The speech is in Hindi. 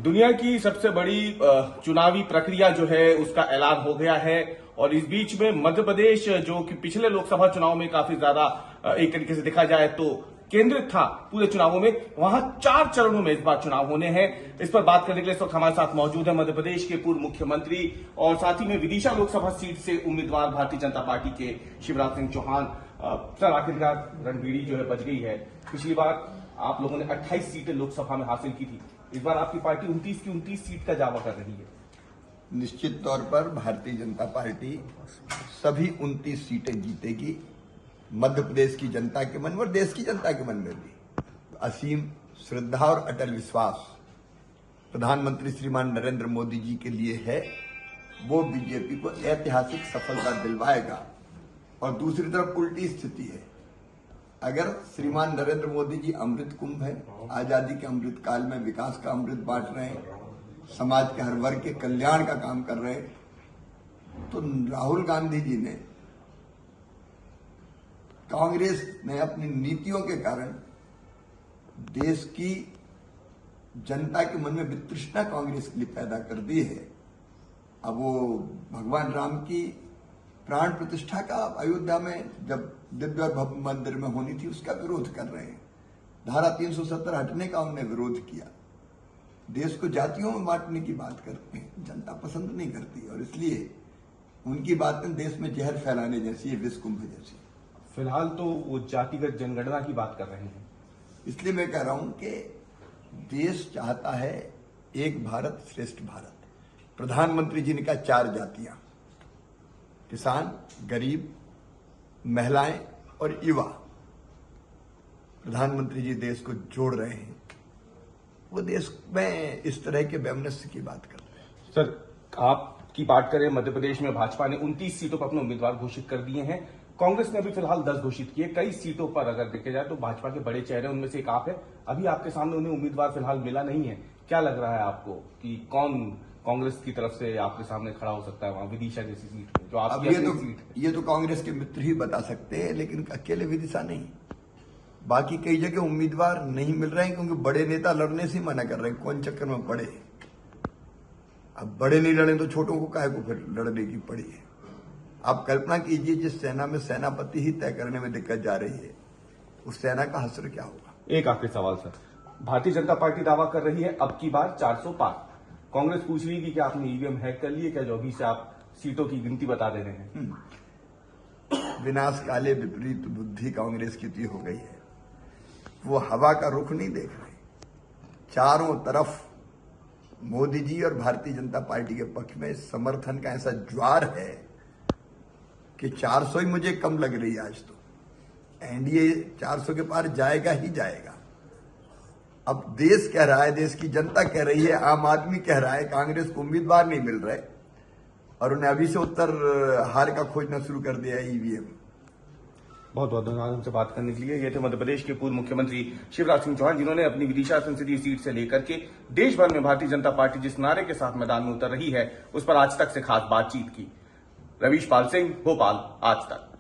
दुनिया की सबसे बड़ी चुनावी प्रक्रिया जो है उसका ऐलान हो गया है और इस बीच में मध्य प्रदेश जो कि पिछले लोकसभा चुनाव में काफी ज्यादा एक तरीके से देखा जाए तो केंद्रित था पूरे चुनावों में, वहां 4 चरणों में इस बार चुनाव होने हैं। इस पर बात करने के लिए इस वक्त हमारे साथ मौजूद है मध्य प्रदेश के पूर्व मुख्यमंत्री और साथ ही में विदिशा लोकसभा सीट से उम्मीदवार भारतीय जनता पार्टी के शिवराज सिंह चौहान। सर, आखिरकार रणबीड़ी जो है बच गई है। पिछली बार आप लोगों ने 28 सीटें लोकसभा में हासिल की थी, इस बार आपकी पार्टी 29 की 29 सीट का दावा कर रही है। निश्चित तौर पर भारतीय जनता पार्टी सभी 29 सीटें जीतेगी। मध्य प्रदेश की जनता के मन में और देश की जनता के मन में भी असीम श्रद्धा और अटल विश्वास प्रधानमंत्री श्रीमान नरेंद्र मोदी जी के लिए है। वो बीजेपी को ऐतिहासिक सफलता दिलवाएगा। और दूसरी तरफ उल्टी स्थिति है, अगर श्रीमान नरेंद्र मोदी जी अमृत कुंभ है, आजादी के अमृत काल में विकास का अमृत बांट रहे हैं, समाज के हर वर्ग के कल्याण का काम कर रहे हैं, तो राहुल गांधी जी ने, कांग्रेस ने अपनी नीतियों के कारण देश की जनता के मन में वितृष्णा कांग्रेस के लिए पैदा कर दी है। अब वो भगवान राम की प्राण प्रतिष्ठा का अयोध्या में जब दिव्य और भव्य मंदिर में होनी थी उसका विरोध कर रहे हैं। धारा 370 हटने का उन्होंने विरोध किया। देश को जातियों में बांटने की बात करते हैं, जनता पसंद नहीं करती और इसलिए उनकी बातें देश में जहर फैलाने जैसी है, विष कुंभ जैसी। फिलहाल तो वो जातिगत जनगणना की बात कर रहे हैं। इसलिए मैं कह रहा हूं कि देश चाहता है एक भारत श्रेष्ठ भारत। प्रधानमंत्री जी ने कहा 4 जातियां, किसान, गरीब, महिलाएं और युवा। प्रधानमंत्री जी देश को जोड़ रहे हैं। वो देश में इस तरह के वैमनस्य की बात करते हैं। सर, आपकी बात करें, मध्य प्रदेश में भाजपा ने 29 सीटों पर अपने उम्मीदवार घोषित कर दिए हैं। कांग्रेस ने अभी फिलहाल 10 घोषित किए। कई सीटों पर अगर देखे जाए तो भाजपा के बड़े चेहरे उनमें से एक आप है। अभी आपके सामने उन्हें उम्मीदवार फिलहाल मिला नहीं है। क्या लग रहा है आपको कि कौन कांग्रेस की तरफ से आपके सामने खड़ा हो सकता है वहां विदिशा जैसी सीट पे, जो आपकी सीट है? ये तो कांग्रेस के मित्र ही बता सकते हैं, लेकिन अकेले विदिशा नहीं, बाकी कई जगह उम्मीदवार नहीं मिल रहे हैं क्योंकि बड़े नेता लड़ने से मना कर रहे हैं। कौन चक्कर में पड़े? अब बड़े नहीं लड़े तो छोटों को काहे को फिर लड़ने की पड़ी है। आप कल्पना कीजिए, जिस सेना में सेनापति ही तय करने में दिक्कत जा रही है, उस सेना का हश्र क्या होगा? एक आखिरी सवाल सर, भारतीय जनता पार्टी दावा कर रही है अब की बार 400 पार। कांग्रेस पूछ रही है कि आपने ईवीएम हैक कर लिए क्या, जो अभी से आप सीटों की गिनती बता दे रहे हैं? विनाश काले विपरीत बुद्धि कांग्रेस की हो गई है। वो हवा का रुख नहीं देख रहे। चारों तरफ मोदी जी और भारतीय जनता पार्टी के पक्ष में समर्थन का ऐसा ज्वार है कि 400 ही मुझे कम लग रही है। आज तो एनडीए 400 के पार जाएगा ही जाएगा। अब देश कह रहा है, देश की जनता कह रही है, आम आदमी कह रहा है, कांग्रेस को उम्मीदवार नहीं मिल रहे और उन्हें अभी से उत्तर हार का खोजना शुरू कर दिया है ईवीएम। बहुत बहुत धन्यवाद हमसे बात करने के लिए। ये थे मध्य प्रदेश के पूर्व मुख्यमंत्री शिवराज सिंह चौहान, जिन्होंने अपनी विदिशा संसदीय सीट से लेकर के देश भर में भारतीय जनता पार्टी जिस नारे के साथ मैदान में उतर रही है उस पर आज तक से खास बातचीत की। रवीश पाल सिंह, भोपाल, आज तक।